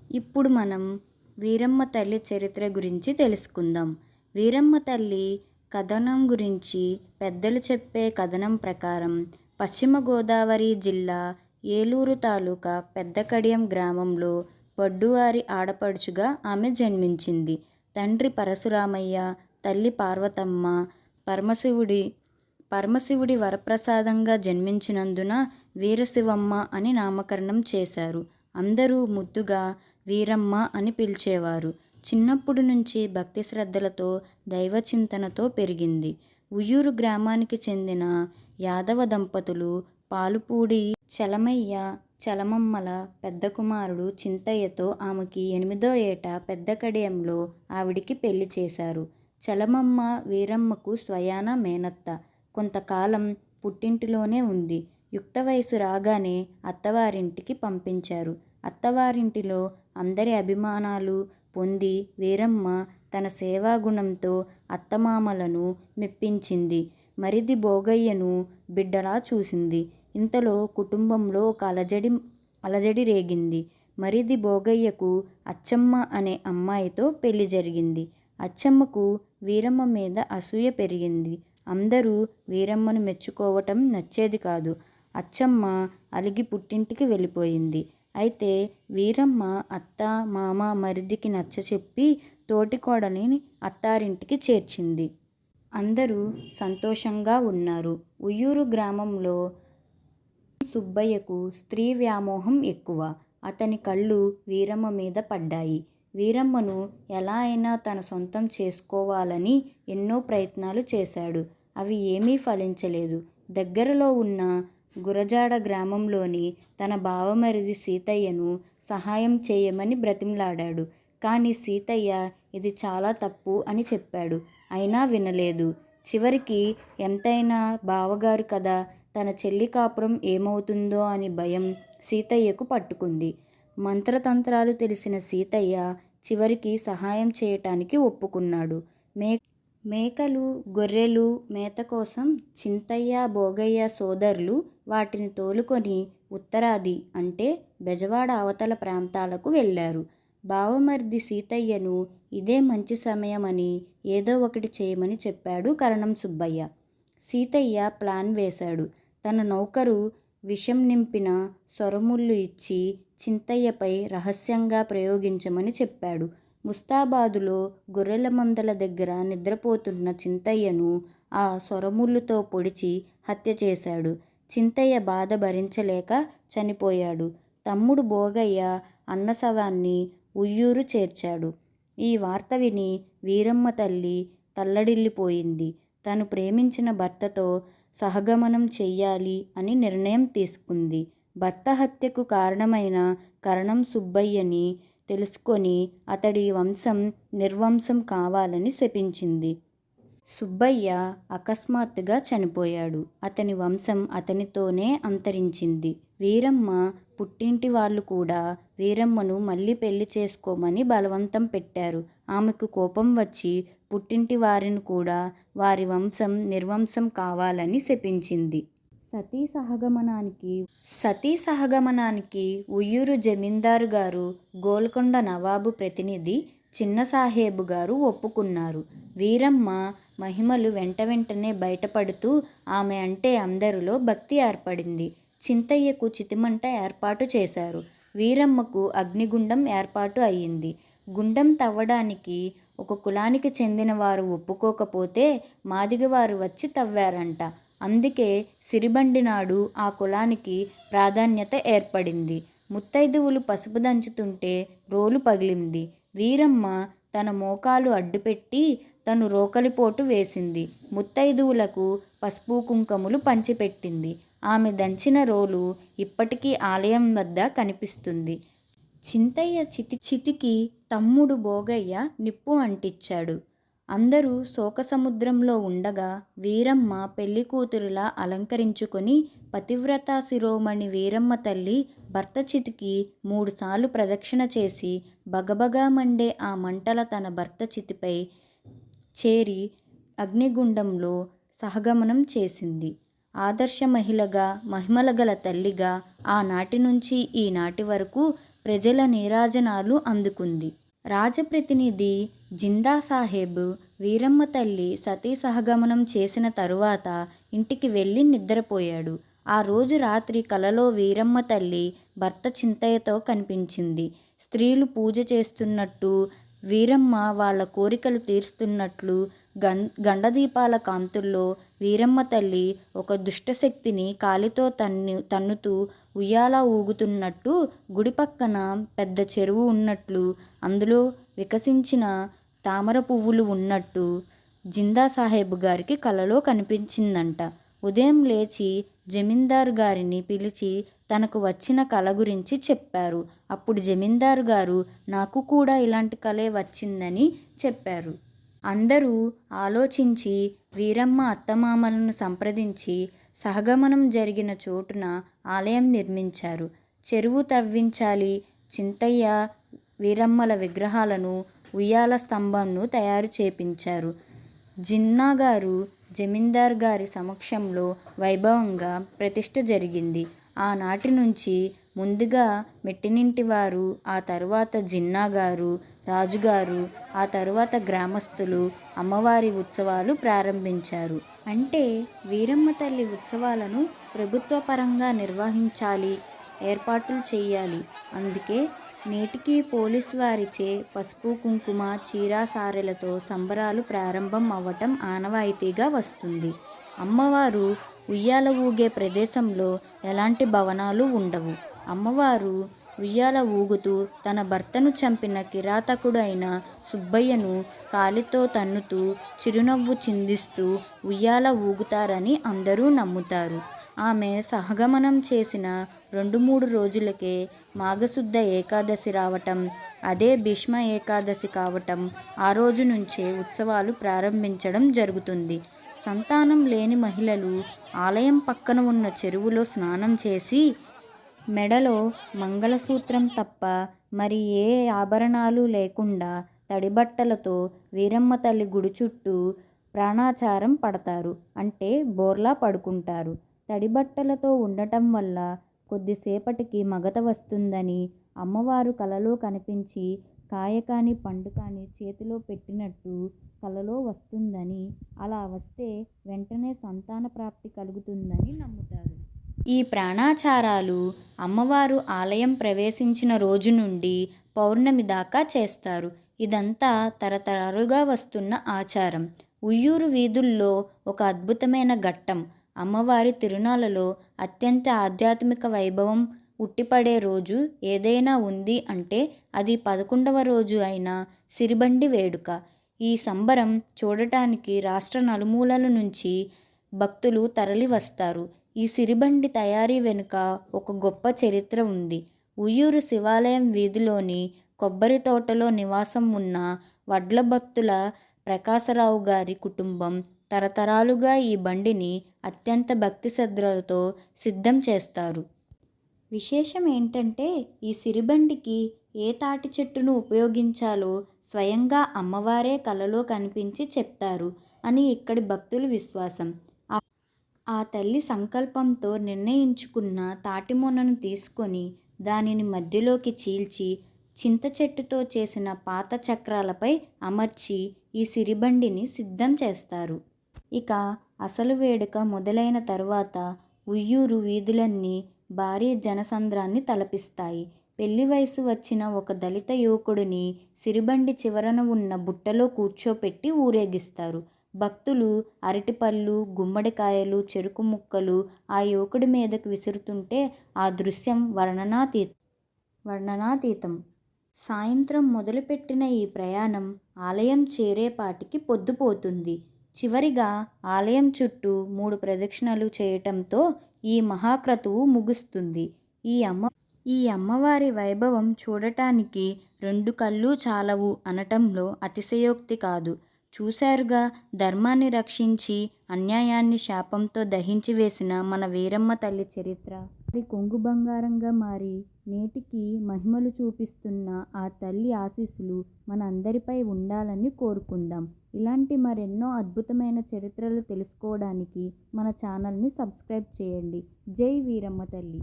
ఇప్పుడు మనం వీరమ్మ తల్లి చరిత్ర గురించి తెలుసుకుందాం. వీరమ్మ తల్లి కథనం గురించి పెద్దలు చెప్పే కథనం ప్రకారం పశ్చిమ గోదావరి జిల్లా ఏలూరు తాలూకా పెద్దకడియం గ్రామంలో వడ్డువారి ఆడపడుచుగా ఆమె జన్మించింది. తండ్రి పరశురామయ్య, తల్లి పార్వతమ్మ. పరమశివుడి పరమశివుడి వరప్రసాదంగా జన్మించినందున వీరశివమ్మ అని నామకరణం చేశారు. అందరూ ముద్దుగా వీరమ్మ అని పిలిచేవారు. చిన్నప్పటి నుంచి భక్తి శ్రద్ధలతో దైవచింతనతో పెరిగింది. ఉయ్యూరు గ్రామానికి చెందిన యాదవ దంపతులు పాలుపూడి చలమయ్య చలమమ్మల పెద్ద కుమారుడు చింతయ్యతో ఆమెకి 8వ ఏట పెద్ద కడియంలో ఆవిడికి పెళ్లి చేశారు. చలమమ్మ వీరమ్మకు స్వయాన మేనత్త. కొంతకాలం పుట్టింటిలోనే ఉంది. యుక్త వయసు రాగానే అత్తవారింటికి పంపించారు. అత్తవారింటిలో అందరి అభిమానాలు పొంది వీరమ్మ తన సేవాగుణంతో అత్తమామలను మెప్పించింది. మరిది భోగయ్యను బిడ్డలా చూసింది. ఇంతలో కుటుంబంలో ఒక అలజడి రేగింది. మరిది భోగయ్యకు అచ్చమ్మ అనే అమ్మాయితో పెళ్లి జరిగింది. అచ్చమ్మకు వీరమ్మ మీద అసూయ పెరిగింది. అందరూ వీరమ్మను మెచ్చుకోవటం నచ్చేది కాదు. అచ్చమ్మ అలిగి పుట్టింటికి వెళ్ళిపోయింది. అయితే వీరమ్మ అత్త, మామ, మరిదికి నచ్చచెప్పి తోటికోడలిని అత్తారింటికి చేర్చింది. అందరూ సంతోషంగా ఉన్నారు. ఉయ్యూరు గ్రామంలో సుబ్బయ్యకు స్త్రీ వ్యామోహం ఎక్కువ. అతని కళ్ళు వీరమ్మ మీద పడ్డాయి. వీరమ్మను ఎలా అయినా తన సొంతం చేసుకోవాలని ఎన్నో ప్రయత్నాలు చేశాడు. అవి ఏమీ ఫలించలేదు. దగ్గరలో ఉన్న గురజాడ గ్రామంలోని తన బావమరిది సీతయ్యను సహాయం చేయమని బ్రతిమలాడాడు. కానీ సీతయ్య ఇది చాలా తప్పు అని చెప్పాడు. అయినా వినలేదు. చివరికి ఎంతైనా బావగారు కదా, తన చెల్లి కాపురం ఏమవుతుందో అని భయం సీతయ్యకు పట్టుకుంది. మంత్రతంత్రాలు తెలిసిన సీతయ్య చివరికి సహాయం చేయటానికి ఒప్పుకున్నాడు. మేకలు, గొర్రెలు మేత కోసం చింతయ్య, భోగయ్య సోదరులు వాటిని తోలుకొని ఉత్తరాది అంటే బెజవాడ అవతల ప్రాంతాలకు వెళ్ళారు. బావమరిది సీతయ్యను ఇదే మంచి సమయమని ఏదో ఒకటి చేయమని చెప్పాడు కరణం సుబ్బయ్య. సీతయ్య ప్లాన్ వేశాడు. తన నౌకరు విషం నింపిన సొరముళ్ళు ఇచ్చి చింతయ్యపై రహస్యంగా ప్రయోగించమని చెప్పాడు. ముస్తాబాదులో గొర్రెల మందల దగ్గర నిద్రపోతున్న చింతయ్యను ఆ సొరముళ్ళుతో పొడిచి హత్య చేశాడు. చింతయ్య బాధ భరించలేక చనిపోయాడు. తమ్ముడు భోగయ్య అన్న శవాన్ని ఉయ్యూరు చేర్చాడు. ఈ వార్త విని వీరమ్మ తల్లి తల్లడిల్లిపోయింది. తను ప్రేమించిన భర్తతో సహగమనం చెయ్యాలి అని నిర్ణయం తీసుకుంది. భర్త హత్యకు కారణమైన కరణం సుబ్బయ్యని తెలుసుకొని అతడి వంశం నిర్వంశం కావాలని శపించింది. సుబ్బయ్య అకస్మాత్తుగా చనిపోయాడు. అతని వంశం అతనితోనే అంతరించింది. వీరమ్మ పుట్టింటి వాళ్ళు కూడా వీరమ్మను మళ్ళీ పెళ్లి చేసుకోమని బలవంతం పెట్టారు. ఆమెకు కోపం వచ్చి పుట్టింటి వారిని కూడా వారి వంశం నిర్వంశం కావాలని శపించింది. సతీ సహగమనానికి ఉయ్యూరు జమీందారు గారు, గోల్కొండ నవాబు ప్రతినిధి చిన్నసాహేబు గారు ఒప్పుకున్నారు. వీరమ్మ మహిమలు వెంటనే బయటపడుతూ ఆమె అంటే అందరిలో భక్తి ఏర్పడింది. చింతయ్యకు చితిమంట ఏర్పాటు చేశారు. వీరమ్మకు అగ్నిగుండం ఏర్పాటు అయ్యింది. గుండం తవ్వడానికి ఒక కులానికి చెందిన వారు ఒప్పుకోకపోతే మాదిగవారు వచ్చి తవ్వారంట. అందుకే సిరిబండి నాడు ఆ కులానికి ప్రాధాన్యత ఏర్పడింది. ముత్తైదువులు పసుపు దంచుతుంటే రోలు పగిలింది. వీరమ్మ తన మోకాలు అడ్డుపెట్టి తను రోకలిపోటు వేసింది. ముత్తైదువులకు పసుపు కుంకుమలు పంచిపెట్టింది. ఆమె దంచిన రోలు ఇప్పటికీ ఆలయం వద్ద కనిపిస్తుంది. చింతయ్య చితికి తమ్ముడు భోగయ్య నిప్పు అంటించాడు. అందరూ శోకసముద్రంలో ఉండగా వీరమ్మ పెళ్లి కూతురులా అలంకరించుకొని పతివ్రతా శిరోమణి వీరమ్మ తల్లి భర్త చితికి 3 సార్లు ప్రదక్షిణ చేసి బగబగా మండే ఆ మంటల తన భర్త చితిపై చేరి అగ్నిగుండంలో సహగమనం చేసింది. ఆదర్శ మహిళగా, మహిమల గల తల్లిగా ఆనాటి నుంచి ఈనాటి వరకు ప్రజల నీరాజనాలు అందుకుంది. రాజప్రతినిధి జిందా సాహెబ్ వీరమ్మ తల్లి సతీ సహగమనం చేసిన తరువాత ఇంటికి వెళ్ళి నిద్రపోయాడు. ఆ రోజు రాత్రి కలలో వీరమ్మ తల్లి భర్త చింతయ్యతో కనిపించింది. స్త్రీలు పూజ చేస్తున్నట్టు, వీరమ్మ వాళ్ళ కోరికలు తీరుస్తున్నట్లు, గండదీపాల కాంతుల్లో వీరమ్మ తల్లి ఒక దుష్టశక్తిని కాలితో తన్నుతూ ఉయ్యాల ఊగుతున్నట్టు, గుడి పక్కన పెద్ద చెరువు ఉన్నట్లు, అందులో వికసించిన తామర పువ్వులు ఉన్నట్టు జిందా సాహెబ్ గారికి కలలో కనిపించిందంట. ఉదయం లేచి జమీందారు గారిని పిలిచి తనకు వచ్చిన కల గురించి చెప్పారు. అప్పుడు జమీందారు గారు నాకు కూడా ఇలాంటి కలే వచ్చిందని చెప్పారు. అందరూ ఆలోచించి వీరమ్మ అత్తమామలను సంప్రదించి సహగమనం జరిగిన చోటున ఆలయం నిర్మించారు. చెరువు తవ్వించాలి. చింతయ్య వీరమ్మల విగ్రహాలను, ఉయ్యాల స్తంభంను తయారు చేపించారు. జిన్నాగారు జమీందార్ గారి సమక్షంలో వైభవంగా ప్రతిష్ఠ జరిగింది. ఆనాటి నుంచి ముందుగా మెట్టినింటివారు, ఆ తరువాత జిన్నాగారు, రాజుగారు, ఆ తరువాత గ్రామస్తులు అమ్మవారి ఉత్సవాలు ప్రారంభించారు. అంటే వీరమ్మ తల్లి ఉత్సవాలను ప్రభుత్వ పరంగా నిర్వహించాలి, ఏర్పాట్లు చేయాలి. అందుకే నేటికీ పోలీసు వారిచే పసుపు కుంకుమ చీరాసారెలతో సంబరాలు ప్రారంభం అవ్వటం ఆనవాయితీగా వస్తుంది. అమ్మవారు ఉయ్యాల ఊగే ప్రదేశంలో ఎలాంటి భవనాలు ఉండవు. అమ్మవారు ఉయ్యాల ఊగుతూ తన భర్తను చంపిన కిరాతకుడు అయిన సుబ్బయ్యను కాలితో తన్నుతూ చిరునవ్వు చిందిస్తూ ఉయ్యాల ఊగుతారని అందరూ నమ్ముతారు. ఆమె సహగమనం చేసిన 2-3 రోజులకే మాఘశుద్ధ ఏకాదశి రావటం, అదే భీష్మ ఏకాదశి కావటం, ఆ రోజు నుంచే ఉత్సవాలు ప్రారంభించడం జరుగుతుంది. సంతానం లేని మహిళలు ఆలయం పక్కన ఉన్న చెరువులో స్నానం చేసి మెడలో మంగళసూత్రం తప్ప మరి ఏ ఆభరణాలు లేకుండా తడిబట్టలతో వీరమ్మ తల్లి గుడి చుట్టూ ప్రాణాచారం పడతారు. అంటే బోర్లా పడుకుంటారు. తడిబట్టలతో ఉండటం వల్ల కొద్దిసేపటికి మగత వస్తుందని, అమ్మవారు కలలో కనిపించి కాయ కానీ పండు కానీ చేతిలో పెట్టినట్టు కలలో వస్తుందని, అలా వస్తే వెంటనే సంతాన ప్రాప్తి కలుగుతుందని నమ్ముతారు. ఈ ప్రాణాచారాలు అమ్మవారు ఆలయం ప్రవేశించిన రోజు నుండి పౌర్ణమి దాకా చేస్తారు. ఇదంతా తరతరాలుగా వస్తున్న ఆచారం. ఉయ్యూరు వీధుల్లో ఒక అద్భుతమైన ఘట్టం. అమ్మవారి తిరునాళ్ళలో అత్యంత ఆధ్యాత్మిక వైభవం ఉట్టిపడే రోజు ఏదైనా ఉంది అంటే అది 11వ రోజు అయిన సిరిబండి వేడుక. ఈ సంబరం చూడటానికి రాష్ట్ర నలుమూలల నుంచి భక్తులు తరలి వస్తారు. ఈ సిరిబండి తయారీ వెనుక ఒక గొప్ప చరిత్ర ఉంది. ఉయ్యూరు శివాలయం వీధిలోని కొబ్బరి తోటలో నివాసం ఉన్న వడ్ల భక్తుల ప్రకాశరావు గారి కుటుంబం తరతరాలుగా ఈ బండిని అత్యంత భక్తి శ్రద్ధలతో సిద్ధం చేస్తారు. విశేషం ఏంటంటే ఈ సిరిబండికి ఏ తాటి చెట్టును ఉపయోగించాలో స్వయంగా అమ్మవారే కలలో కనిపించి చెప్తారు అని ఇక్కడి భక్తుల విశ్వాసం. ఆ తల్లి సంకల్పంతో నిర్ణయించుకున్న తాటిమొనను తీసుకొని దానిని మధ్యలోకి చీల్చి చింత చెట్టుతో చేసిన పాత చక్రాలపై అమర్చి ఈ సిరిబండిని సిద్ధం చేస్తారు. ఇక అసలు వేడుక మొదలైన తరువాత ఉయ్యూరు వీధులన్నీ భారీ జనసంద్రాన్ని తలపిస్తాయి. పెళ్లి వయసు వచ్చిన ఒక దళిత యువకుడిని సిరిబండి చివరన ఉన్న బుట్టలో కూర్చోపెట్టి ఊరేగిస్తారు. భక్తులు అరటిపళ్ళు, గుమ్మడికాయలు, చెరుకు ముక్కలు ఆ యువకుడి మీదకు విసురుతుంటే ఆ దృశ్యం వర్ణనాతీతం. సాయంత్రం మొదలుపెట్టిన ఈ ప్రయాణం ఆలయం చేరేపాటికి పొద్దుపోతుంది. చివరిగా ఆలయం చుట్టూ 3 ప్రదక్షిణలు చేయటంతో ఈ మహాక్రతువు ముగుస్తుంది. ఈ అమ్మవారి వైభవం చూడటానికి 2 కళ్ళు చాలవు అనటంలో అతిశయోక్తి కాదు. చూశారుగా, ధర్మాన్ని రక్షించి అన్యాయాన్ని శాపంతో దహించి వేసిన మన వీరమ్మ తల్లి చరిత్ర. అది కొంగు బంగారంగా మారి నేటికి మహిమలు చూపిస్తున్న ఆ తల్లి ఆశీస్సులు మన అందరిపై ఉండాలని కోరుకుందాం. ఇలాంటి మరెన్నో అద్భుతమైన చరిత్రలు తెలుసుకోవడానికి మన ఛానల్ని సబ్స్క్రైబ్ చేయండి. జై వీరమ్మ తల్లి.